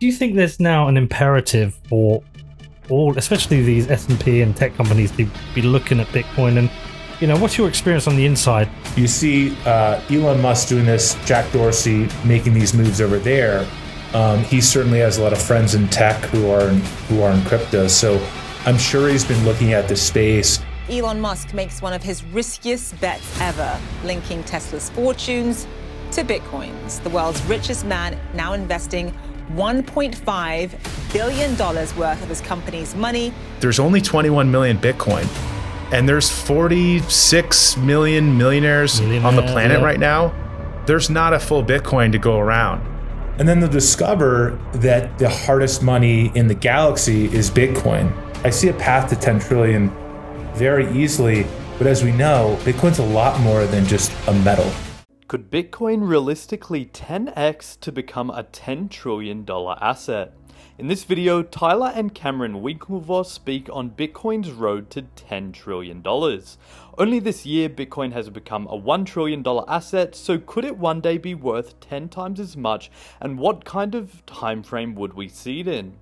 do you think there's now an imperative for all, especially these S&P and tech companies, to be looking at Bitcoin? And, what's your experience on the inside? You see Elon Musk doing this, Jack Dorsey making these moves over there. He certainly has a lot of friends in tech who are in crypto. So I'm sure he's been looking at this space. Elon Musk makes one of his riskiest bets ever, linking Tesla's fortunes to Bitcoins. The world's richest man now investing $1.5 billion worth of his company's money. There's only 21 million Bitcoin, and there's 46 million millionaires on the planet right now. There's not a full Bitcoin to go around. And then they'll discover that the hardest money in the galaxy is Bitcoin. I see a path to 10 trillion very easily, but as we know, Bitcoin's a lot more than just a metal. Could Bitcoin realistically 10x to become a $10 trillion asset? In this video, Tyler and Cameron Winklevoss speak on Bitcoin's road to $10 trillion. Only this year, Bitcoin has become a $1 trillion asset, so could it one day be worth 10 times as much, and what kind of time frame would we see it in?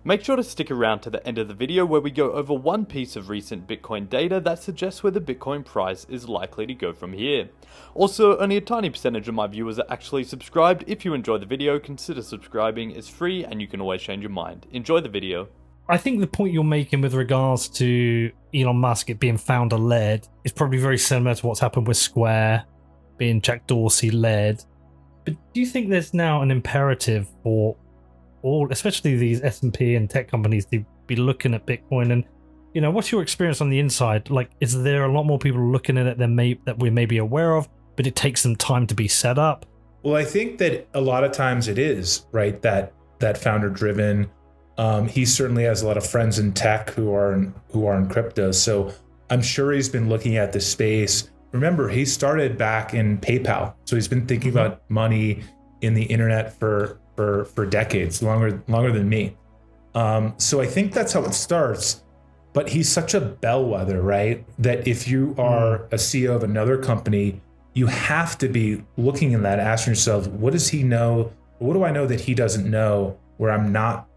Make sure to stick around to the end of the video where we go over one piece of recent Bitcoin data that suggests where the Bitcoin price is likely to go from here. Also, only a tiny percentage of my viewers are actually subscribed. If you enjoy the video, consider subscribing. It's free and you can always change your mind. Enjoy the video. I think the point you're making with regards to Elon Musk, it being founder-led, is probably very similar to what's happened with Square, being Jack Dorsey-led. But do you think there's now an imperative for all, especially these S&P and tech companies, to be looking at Bitcoin? And, what's your experience on the inside? Like, is there a lot more people looking at it that we may be aware of, but it takes some time to be set up? Well, I think that a lot of times it is, right, that founder-driven. He certainly has a lot of friends in tech who are in crypto. So I'm sure he's been looking at this space. Remember, he started back in PayPal, so he's been thinking about money in the internet for decades, longer than me. So I think that's how it starts. But he's such a bellwether, right? That if you are a CEO of another company, you have to be looking in that, asking yourself, what does he know? What do I know that he doesn't know where I'm not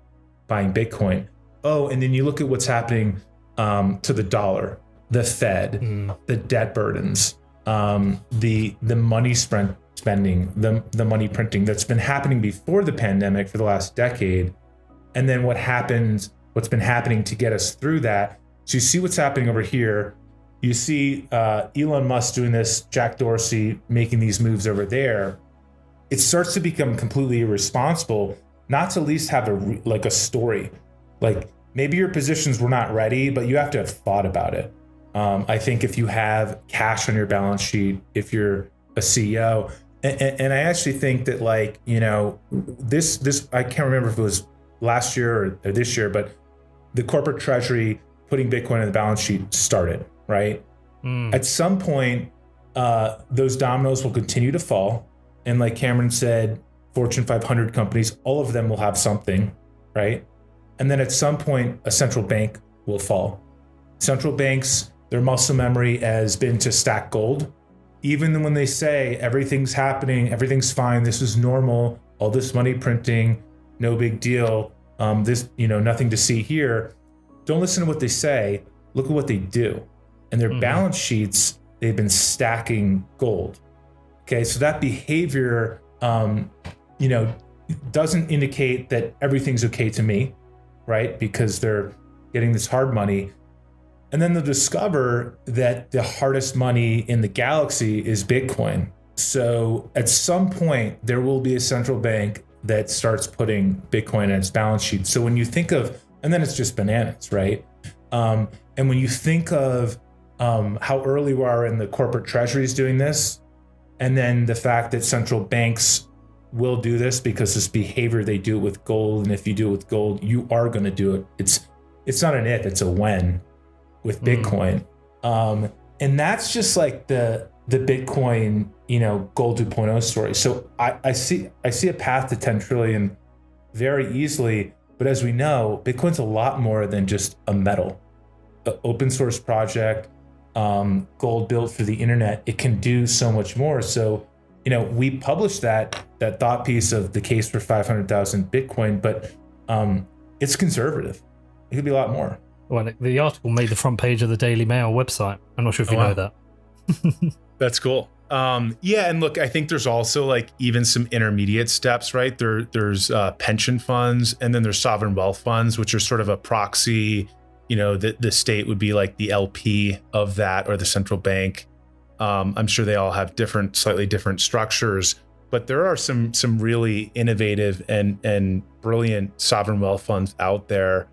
buying Bitcoin? Oh, and then you look at what's happening to the dollar, the Fed, the debt burdens, the money spending, the money printing that's been happening before the pandemic for the last decade. And then what's been happening to get us through that. So you see what's happening over here. You see Elon Musk doing this, Jack Dorsey making these moves over there. It starts to become completely irresponsible not to at least have a story. Like, maybe your positions were not ready, but you have to have thought about it. I think if you have cash on your balance sheet, if you're a CEO, and I actually think that, this I can't remember if it was last year or this year, but the corporate treasury putting Bitcoin on the balance sheet started, right? At some point, those dominoes will continue to fall. And like Cameron said, Fortune 500 companies, all of them will have something, right? And then at some point, a central bank will fall. Central banks, their muscle memory has been to stack gold. Even when they say everything's happening, everything's fine, this is normal, all this money printing, no big deal, nothing to see here. Don't listen to what they say, look at what they do. And their balance sheets, they've been stacking gold. Okay, so that behavior, doesn't indicate that everything's okay to me, right? Because they're getting this hard money. And then they'll discover that the hardest money in the galaxy is Bitcoin. So at some point, there will be a central bank that starts putting Bitcoin on its balance sheet. So when you think of, and then it's just bananas, right? And when you think of how early we are in the corporate treasuries doing this, and then the fact that central banks will do this because this behavior, they do it with gold. And if you do it with gold, you are going to do it. It's not an if, it's a when with Bitcoin. And that's just like the Bitcoin, gold 2.0 story. So I see a path to 10 trillion very easily. But as we know, Bitcoin's a lot more than just a metal. An open source project, gold built for the internet, it can do so much more. So we published that thought piece of the case for 500,000 Bitcoin, but it's conservative. It could be a lot more. Well, the article made the front page of the Daily Mail website. I'm not sure if you know that. That's cool. Yeah, and look, I think there's also like even some intermediate steps, right? There's pension funds, and then there's sovereign wealth funds, which are sort of a proxy. The state would be like the LP of that, or the central bank. I'm sure they all have slightly different structures, but there are some really innovative and brilliant sovereign wealth funds out there.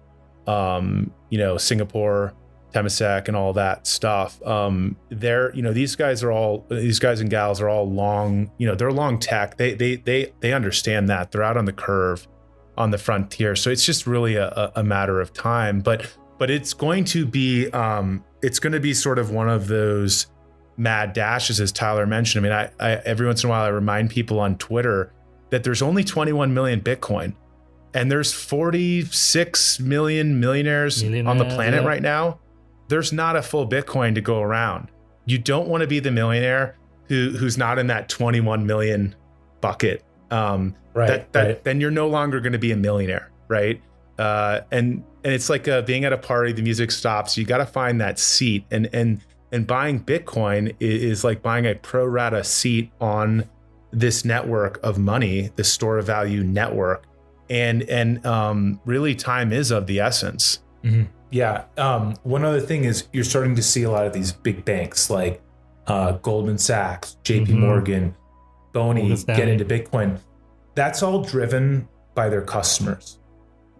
Singapore, Temasek, and all that stuff. These guys and gals are all long. They're long tech. They understand that. They're out on the curve, on the frontier. So it's just really a matter of time. But it's going to be sort of one of those mad dashes, as Tyler mentioned. I mean, I every once in a while I remind people on Twitter that there's only 21 million Bitcoin, and there's 46 million millionaires on the planet right now. There's not a full Bitcoin to go around. You don't want to be the millionaire who's not in that 21 million bucket. Right. Then you're no longer going to be a millionaire, right? And it's like being at a party, the music stops. You got to find that seat, and buying Bitcoin is like buying a pro rata seat on this network of money, this store of value network, and really time is of the essence. Mm-hmm. Yeah. One other thing is you're starting to see a lot of these big banks like Goldman Sachs, JP Morgan, Boney get into Bitcoin. That's all driven by their customers.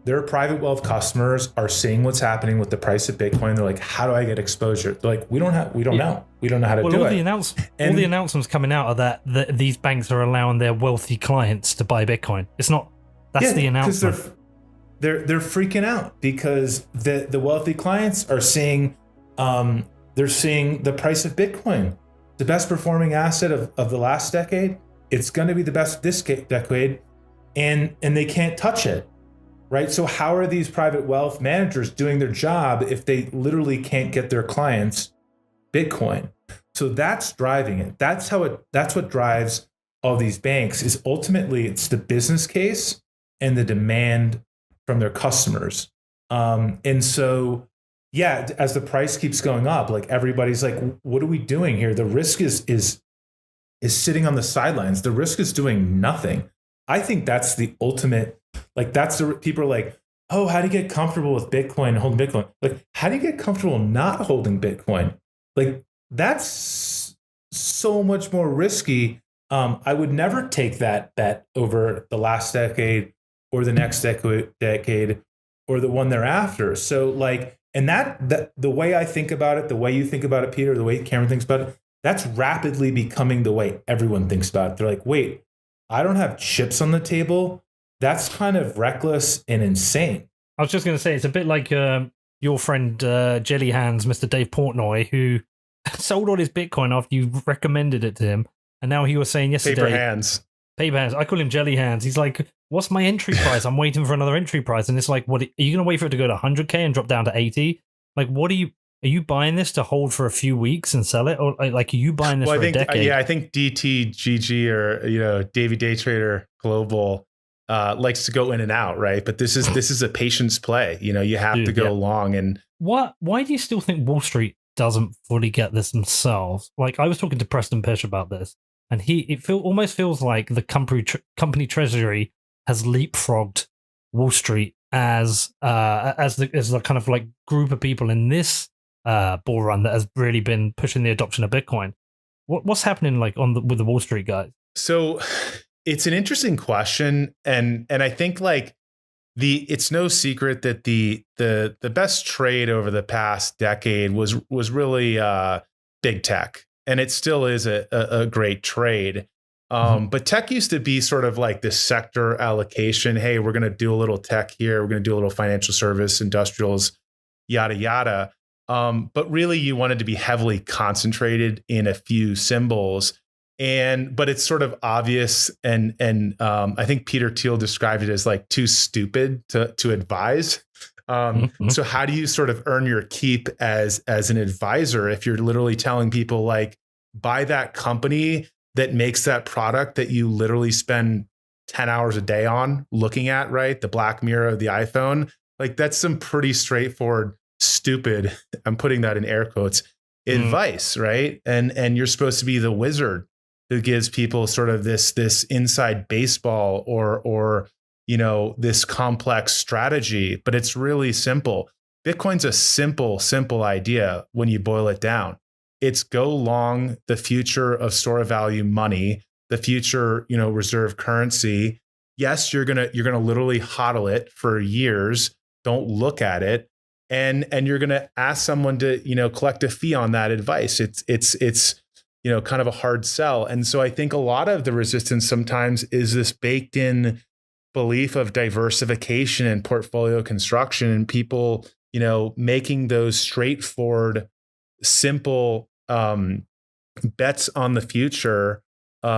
Their private wealth customers are seeing what's happening with the price of Bitcoin. They're like, how do I get exposure? They're like, we don't know. We don't know how to do it. All the announcements coming out of that these banks are allowing their wealthy clients to buy Bitcoin. It's not, that's the announcement. They're freaking out because the wealthy clients are seeing they're seeing the price of Bitcoin, the best performing asset of the last decade. It's going to be the best this decade, and they can't touch it, right? So how are these private wealth managers doing their job if they literally can't get their clients Bitcoin? So that's driving it. That's what drives all these banks. Is ultimately it's the business case and the demand from their customers. And so, yeah, as the price keeps going up, like everybody's like, what are we doing here? The risk is sitting on the sidelines. The risk is doing nothing. I think that's the ultimate, like people are like, oh, how do you get comfortable with Bitcoin and holding Bitcoin? Like, how do you get comfortable not holding Bitcoin? Like, that's so much more risky. I would never take that bet over the last decade or the next decade or the one thereafter. So like, and that the way I think about it, the way you think about it, Peter, the way Cameron thinks about it, that's rapidly becoming the way everyone thinks about it. They're like, wait, I don't have chips on the table. That's kind of reckless and insane. I was just going to say, it's a bit like your friend Jelly Hands, Mr. Dave Portnoy, who sold all his Bitcoin after you recommended it to him. And now he was saying yesterday... Paper hands. I call him Jelly Hands. He's like, what's my entry price? I'm waiting for another entry price. And it's like, what? Are you going to wait for it to go to 100K and drop down to 80? Like, are you buying this to hold for a few weeks and sell it? Or like, are you buying this for a decade? I think DTGG or, Davey Day Trader Global likes to go in and out, right? But this is a patience play. You have to go long. And why do you still think Wall Street doesn't fully get this themselves? Like, I was talking to Preston Pish about this. And almost feels like the company treasury has leapfrogged Wall Street as the kind of like group of people in this bull run that has really been pushing the adoption of Bitcoin. What's happening like with the Wall Street guys? So it's an interesting question, and I think like it's no secret that the best trade over the past decade was really big tech. And it still is a great trade. But tech used to be sort of like this sector allocation. Hey, we're going to do a little tech here. We're going to do a little financial service, industrials, yada, yada. But really, you wanted to be heavily concentrated in a few symbols. But it's sort of obvious. And I think Peter Thiel described it as like too stupid to advise. So how do you sort of earn your keep as an advisor if you're literally telling people like, buy that company, that makes that product that you literally spend 10 hours a day on looking at, right? The black mirror of the iPhone. Like that's some pretty straightforward, stupid, I'm putting that in air quotes, advice, right? And you're supposed to be the wizard who gives people sort of this inside baseball or this complex strategy, but it's really simple. Bitcoin's a simple idea when you boil it down. It's go long the future of store of value money, the future, reserve currency. Yes, you're gonna literally hodl it for years. Don't look at it, and you're gonna ask someone to collect a fee on that advice. It's kind of a hard sell, and so I think a lot of the resistance sometimes is this baked in belief of diversification and portfolio construction, and people making those straightforward, simple bets on the future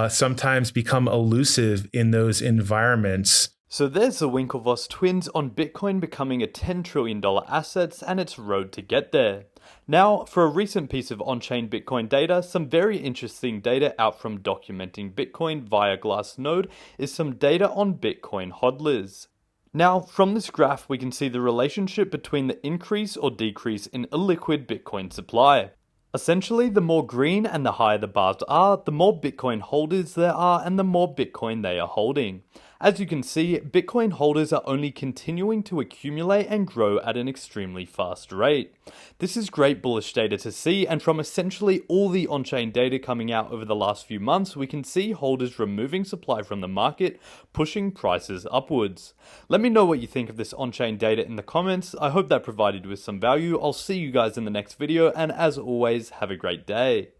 sometimes become elusive in those environments. So there's the Winklevoss twins on Bitcoin becoming a $10 trillion asset and its road to get there. Now, for a recent piece of on-chain Bitcoin data, some very interesting data out from documenting Bitcoin via Glassnode is some data on Bitcoin hodlers. Now, from this graph, we can see the relationship between the increase or decrease in illiquid Bitcoin supply. Essentially, the more green and the higher the bars are, the more Bitcoin holders there are and the more Bitcoin they are holding. As you can see, Bitcoin holders are only continuing to accumulate and grow at an extremely fast rate. This is great bullish data to see, and from essentially all the on-chain data coming out over the last few months, we can see holders removing supply from the market, pushing prices upwards. Let me know what you think of this on-chain data in the comments. I hope that provided you with some value. I'll see you guys in the next video, and as always, have a great day.